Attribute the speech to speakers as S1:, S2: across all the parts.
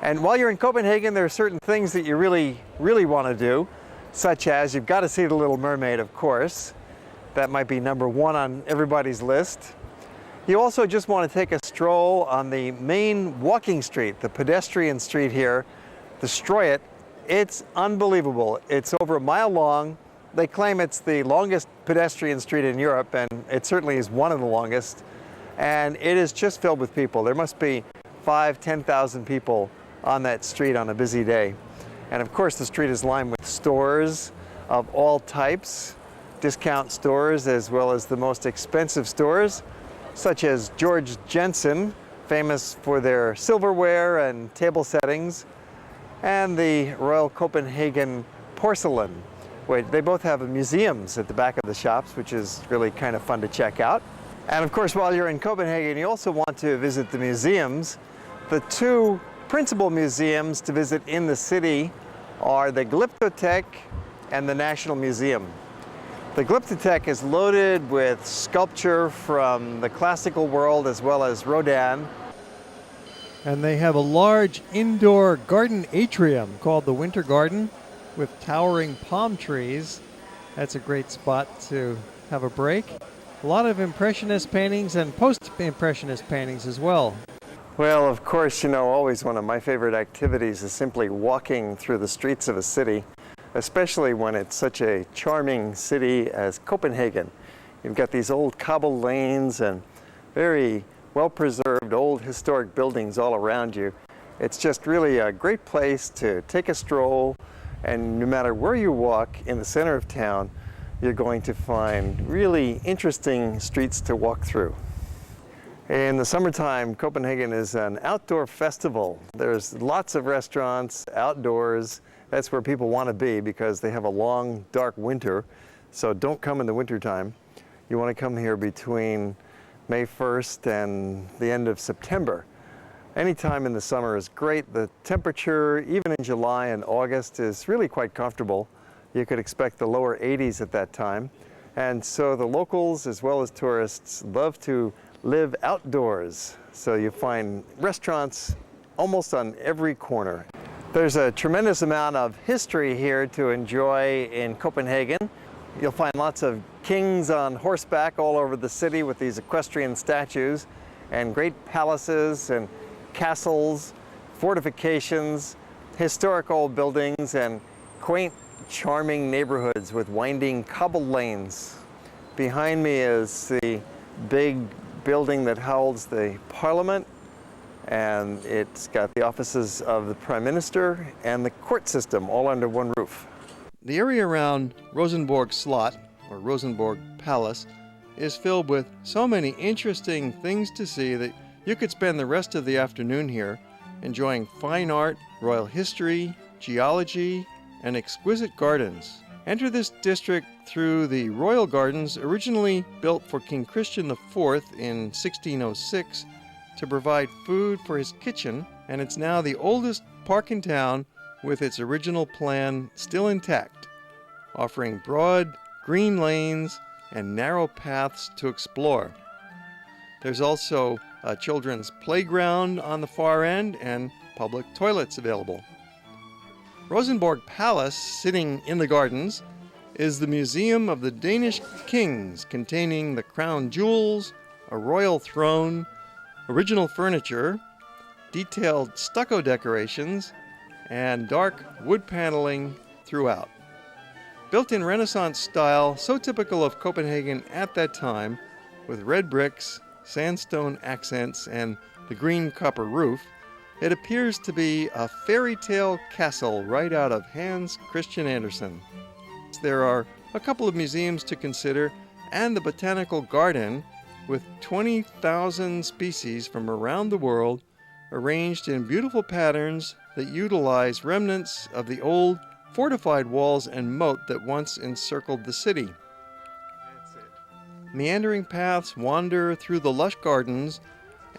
S1: And while you're in Copenhagen, there are certain things that you really want to do, such as you've got to see the Little Mermaid, of course. That might be number one on everybody's list. You also just want to take a stroll on the main walking street, the pedestrian street here, the Strøget. It's unbelievable. It's over a mile long. They claim it's the longest pedestrian street in Europe, and it certainly is one of the longest. And it is just filled with people. There must be 5,000–10,000 people on that street on a busy day. And of course, the street is lined with stores of all types, discount stores as well as the most expensive stores, such as George Jensen, famous for their silverware and table settings, and the Royal Copenhagen porcelain. They both have museums at the back of the shops, which is really kind of fun to check out. And of course, while you're in Copenhagen, you also want to visit the museums. The two principal museums to visit in the city are the Glyptotek and the National Museum. The Glyptotek is loaded with sculpture from the classical world as well as Rodin.
S2: And they have a large indoor garden atrium called the Winter Garden with towering palm trees. That's a great spot to have a break. A lot of Impressionist paintings and post-Impressionist paintings as well.
S1: Well, of course, you know, always one of my favorite activities is simply walking through the streets of a city, especially when it's such a charming city as Copenhagen. You've got these old cobble lanes and very well-preserved old historic buildings all around you. It's just really a great place to take a stroll, and no matter where you walk in the center of town, you're going to find really interesting streets to walk through. In the summertime, Copenhagen is an outdoor festival. There's lots of restaurants outdoors. That's where people want to be because they have a long, dark winter. So don't come in the wintertime. You want to come here between May 1st and the end of September. Any time in the summer is great. The temperature, even in July and August, is really quite comfortable. You could expect the lower 80s at that time. And so the locals, as well as tourists, love to live outdoors. So you find restaurants almost on every corner. There's a tremendous amount of history here to enjoy in Copenhagen. You'll find lots of kings on horseback all over the city with these equestrian statues, and great palaces and castles, fortifications, historic old buildings, and quaint, charming neighborhoods with winding cobble lanes. Behind me is the big building that holds the Parliament, and it's got the offices of the Prime Minister and the court system all under one roof.
S2: The area around Rosenborg Slot, or Rosenborg Palace, is filled with so many interesting things to see that you could spend the rest of the afternoon here enjoying fine art, royal history, geology, and exquisite gardens. Enter this district through the Royal Gardens, originally built for King Christian IV in 1606 to provide food for his kitchen, and it's now the oldest park in town with its original plan still intact, offering broad green lanes and narrow paths to explore. There's also a children's playground on the far end and public toilets available. Rosenborg Palace, sitting in the gardens, is the museum of the Danish kings, containing the crown jewels, a royal throne, original furniture, detailed stucco decorations, and dark wood paneling throughout. Built in Renaissance style, so typical of Copenhagen at that time, with red bricks, sandstone accents, and the green copper roof, it appears to be a fairy tale castle right out of Hans Christian Andersen. There are a couple of museums to consider, and the botanical garden with 20,000 species from around the world arranged in beautiful patterns that utilize remnants of the old fortified walls and moat that once encircled the city. Meandering paths wander through the lush gardens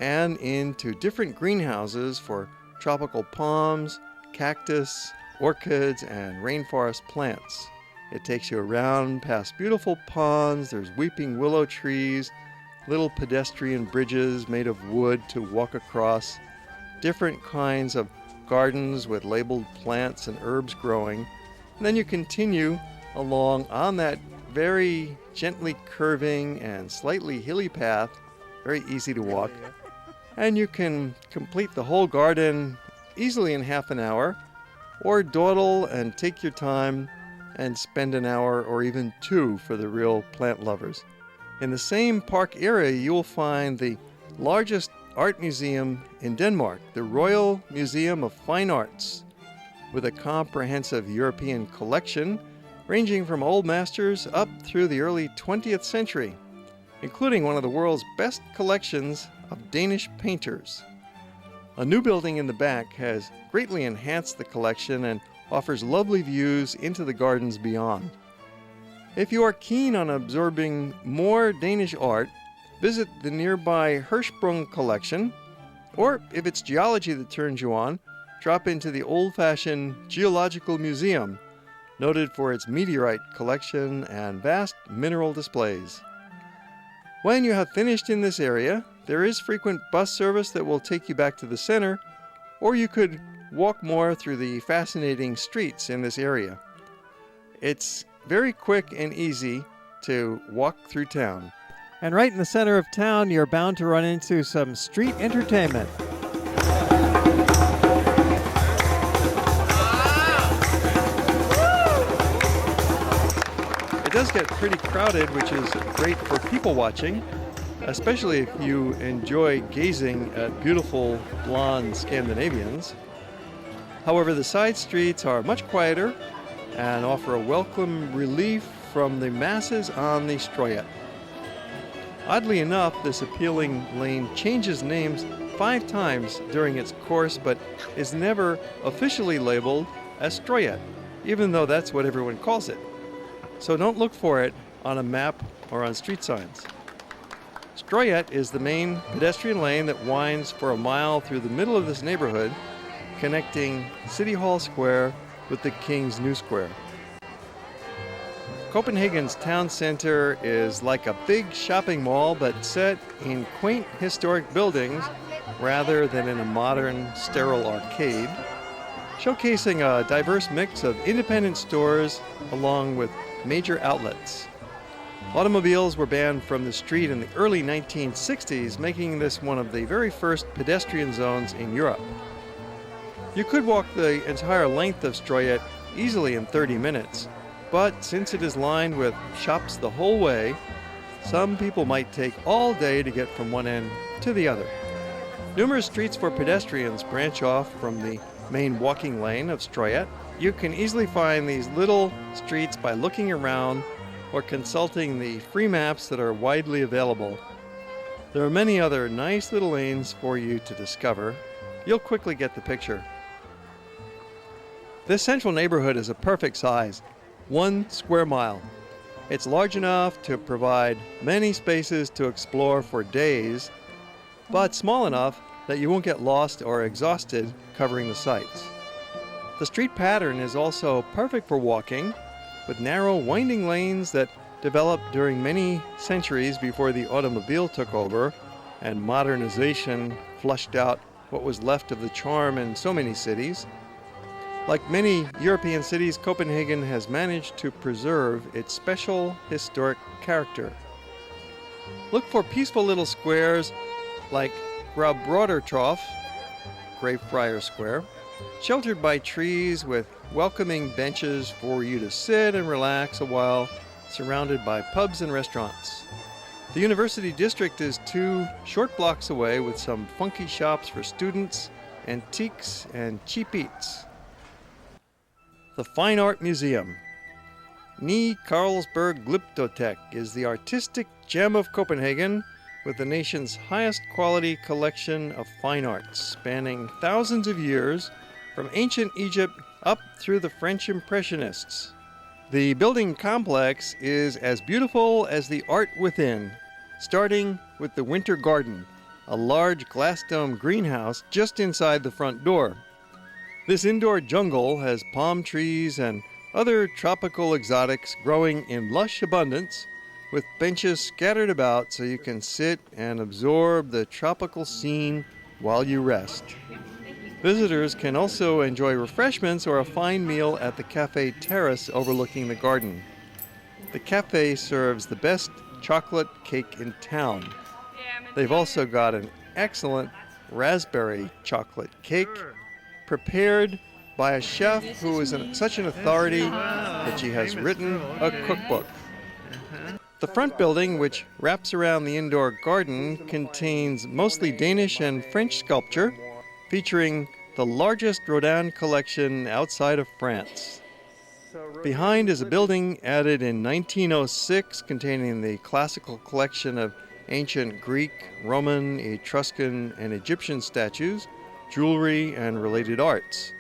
S2: and into different greenhouses for tropical palms, cactus, orchids, and rainforest plants. It takes you around past beautiful ponds, there's weeping willow trees, little pedestrian bridges made of wood to walk across, different kinds of gardens with labeled plants and herbs growing. And then you continue along on that very gently curving and slightly hilly path, very easy to walk. And you can complete the whole garden easily in half an hour, or dawdle and take your time and spend an hour or even two for the real plant lovers. In the same park area, you will find the largest art museum in Denmark, the Royal Museum of Fine Arts, with a comprehensive European collection ranging from old masters up through the early 20th century, including one of the world's best collections of Danish painters. A new building in the back has greatly enhanced the collection and offers lovely views into the gardens beyond. If you are keen on absorbing more Danish art, visit the nearby Hirschsprung collection, or if it's geology that turns you on, drop into the old-fashioned Geological Museum, noted for its meteorite collection and vast mineral displays. When you have finished in this area, there is frequent bus service that will take you back to the center, or you could walk more through the fascinating streets in this area. It's very quick and easy to walk through town.
S3: And right in the center of town, you're bound to run into some street entertainment.
S2: It does get pretty crowded, which is great for people watching, especially if you enjoy gazing at beautiful blonde Scandinavians. However, the side streets are much quieter and offer a welcome relief from the masses on the Strøget. Oddly enough, this appealing lane changes names 5 times during its course, but is never officially labeled as Strøget, even though that's what everyone calls it. So don't look for it on a map or on street signs. Strøget is the main pedestrian lane that winds for a mile through the middle of this neighborhood, connecting City Hall Square with the King's New Square. Copenhagen's town center is like a big shopping mall, but set in quaint historic buildings rather than in a modern, sterile arcade, showcasing a diverse mix of independent stores along with major outlets. Automobiles were banned from the street in the early 1960s, making this one of the very first pedestrian zones in Europe. You could walk the entire length of Strøget easily in 30 minutes, but since it is lined with shops the whole way, some people might take all day to get from one end to the other. Numerous streets for pedestrians branch off from the main walking lane of Strøget. You can easily find these little streets by looking around or consulting the free maps that are widely available. There are many other nice little lanes for you to discover. You'll quickly get the picture. This central neighborhood is a perfect size, 1 square mile. It's large enough to provide many spaces to explore for days, but small enough that you won't get lost or exhausted covering the sites. The street pattern is also perfect for walking, with narrow, winding lanes that developed during many centuries before the automobile took over and modernization flushed out what was left of the charm in so many cities. Like many European cities, Copenhagen has managed to preserve its special historic character. Look for peaceful little squares like Grabrodertorv, Greyfriars Square, sheltered by trees with welcoming benches for you to sit and relax a while, surrounded by pubs and restaurants. The University District is 2 short blocks away with some funky shops for students, antiques, and cheap eats. The Fine Art Museum. Carlsberg Glyptotek is the artistic gem of Copenhagen, with the nation's highest quality collection of fine arts, spanning thousands of years, from ancient Egypt up through the French Impressionists. The building complex is as beautiful as the art within, starting with the Winter Garden, a large glass-domed greenhouse just inside the front door. This indoor jungle has palm trees and other tropical exotics growing in lush abundance, with benches scattered about so you can sit and absorb the tropical scene while you rest. Visitors can also enjoy refreshments or a fine meal at the cafe terrace overlooking the garden. The cafe serves the best chocolate cake in town. They've also got an excellent raspberry chocolate cake prepared by a chef who is such an authority that she has written a cookbook. The front building, which wraps around the indoor garden, contains mostly Danish and French sculpture, featuring the largest Rodin collection outside of France. Behind is a building added in 1906 containing the classical collection of ancient Greek, Roman, Etruscan, and Egyptian statues, jewelry, and related arts.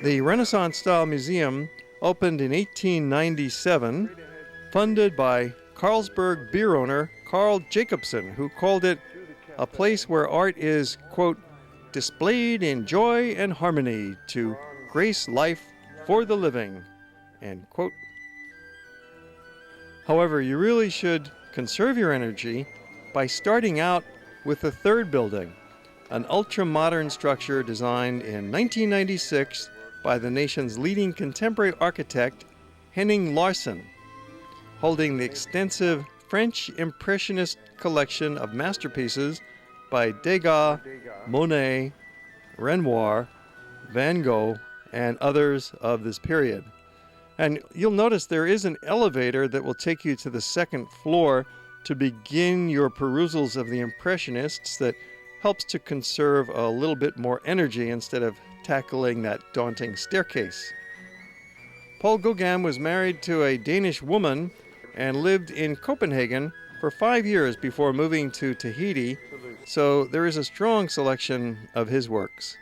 S2: The Renaissance-style museum opened in 1897, funded by Carlsberg beer owner Carl Jacobsen, who called it a place where art is, quote, displayed in joy and harmony to grace life for the living, end quote. However, you really should conserve your energy by starting out with the third building, an ultra-modern structure designed in 1996 by the nation's leading contemporary architect, Henning Larsen, holding the extensive French Impressionist collection of masterpieces by Degas, Monet, Renoir, Van Gogh, and others of this period. And you'll notice there is an elevator that will take you to the second floor to begin your perusals of the Impressionists that helps to conserve a little bit more energy instead of tackling that daunting staircase. Paul Gauguin was married to a Danish woman and lived in Copenhagen for 5 years before moving to Tahiti, so there is a strong selection of his works.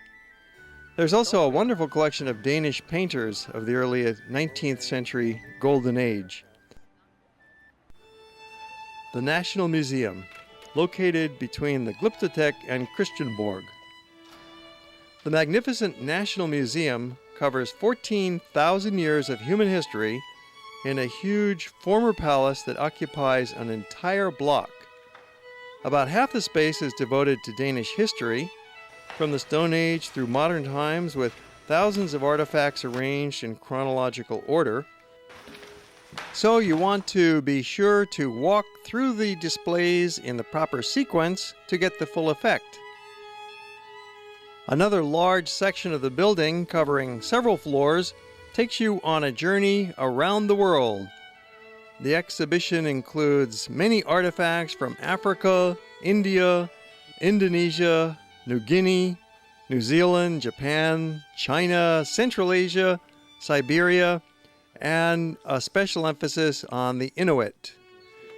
S2: There's also a wonderful collection of Danish painters of the early 19th century Golden Age. The National Museum, located between the Glyptotek and Christiansborg. The magnificent National Museum covers 14,000 years of human history in a huge former palace that occupies an entire block. About half the space is devoted to Danish history, from the Stone Age through modern times, with thousands of artifacts arranged in chronological order. So you want to be sure to walk through the displays in the proper sequence to get the full effect. Another large section of the building, covering several floors, takes you on a journey around the world. The exhibition includes many artifacts from Africa, India, Indonesia, New Guinea, New Zealand, Japan, China, Central Asia, Siberia, and a special emphasis on the Inuit.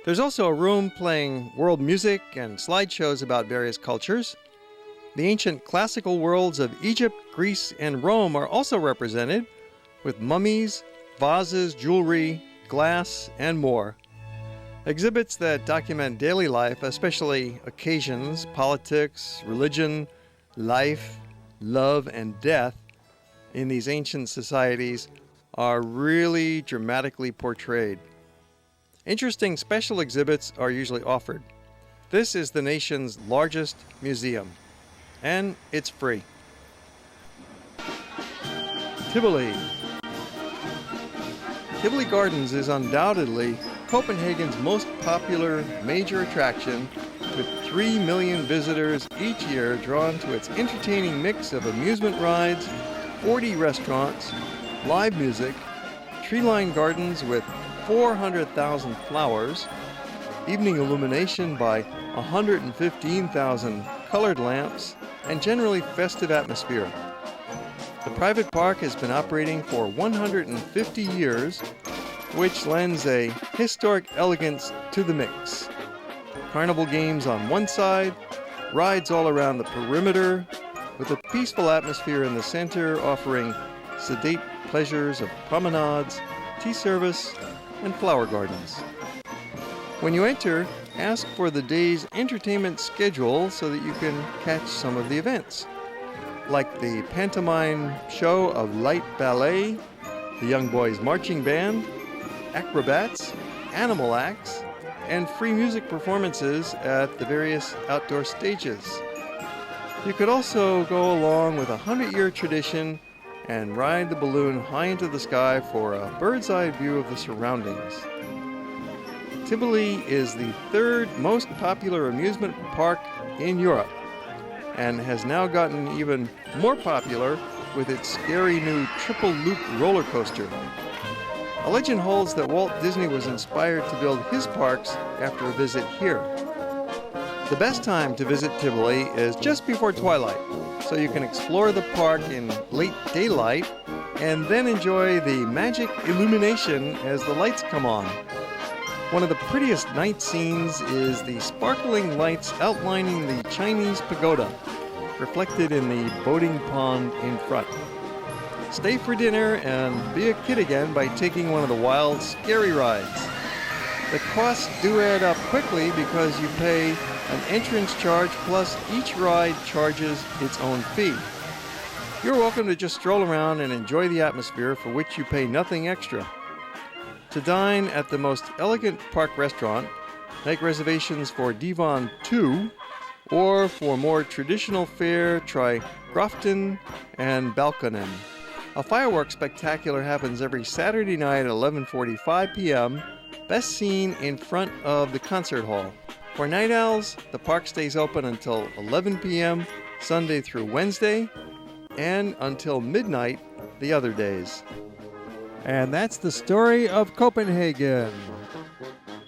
S2: There's also a room playing world music and slideshows about various cultures. The ancient classical worlds of Egypt, Greece, and Rome are also represented, with mummies, vases, jewelry, glass, and more. Exhibits that document daily life, especially occasions, politics, religion, life, love, and death in these ancient societies, are really dramatically portrayed. Interesting special exhibits are usually offered. This is the nation's largest museum, and it's free. Tivoli. Tivoli Gardens is undoubtedly Copenhagen's most popular major attraction, with 3 million visitors each year drawn to its entertaining mix of amusement rides, 40 restaurants, live music, tree-lined gardens with 400,000 flowers, evening illumination by 115,000 colored lamps, and generally festive atmosphere. The private park has been operating for 150 years, which lends a historic elegance to the mix. Carnival games on one side, rides all around the perimeter, with a peaceful atmosphere in the center offering sedate pleasures of promenades, tea service, and flower gardens. When you enter, ask for the day's entertainment schedule so that you can catch some of the events, like the pantomime show of light ballet, the Young Boys Marching Band, acrobats, animal acts, and free music performances at the various outdoor stages. You could also go along with a 100-year tradition and ride the balloon high into the sky for a bird's eye view of the surroundings. Tivoli is the third most popular amusement park in Europe and has now gotten even more popular with its scary new triple loop roller coaster. A legend holds that Walt Disney was inspired to build his parks after a visit here. The best time to visit Tivoli is just before twilight, so you can explore the park in late daylight and then enjoy the magic illumination as the lights come on. One of the prettiest night scenes is the sparkling lights outlining the Chinese pagoda, reflected in the boating pond in front. Stay for dinner and be a kid again by taking one of the wild, scary rides. The costs do add up quickly because you pay an entrance charge plus each ride charges its own fee. You're welcome to just stroll around and enjoy the atmosphere, for which you pay nothing extra. To dine at the most elegant park restaurant, make reservations for Divan 2, or for more traditional fare, try Grafton and Balkonen. A fireworks spectacular happens every Saturday night at 11:45 p.m., best seen in front of the concert hall. For night owls, the park stays open until 11 p.m. Sunday through Wednesday, and until midnight the other days.
S3: And that's the story of Copenhagen.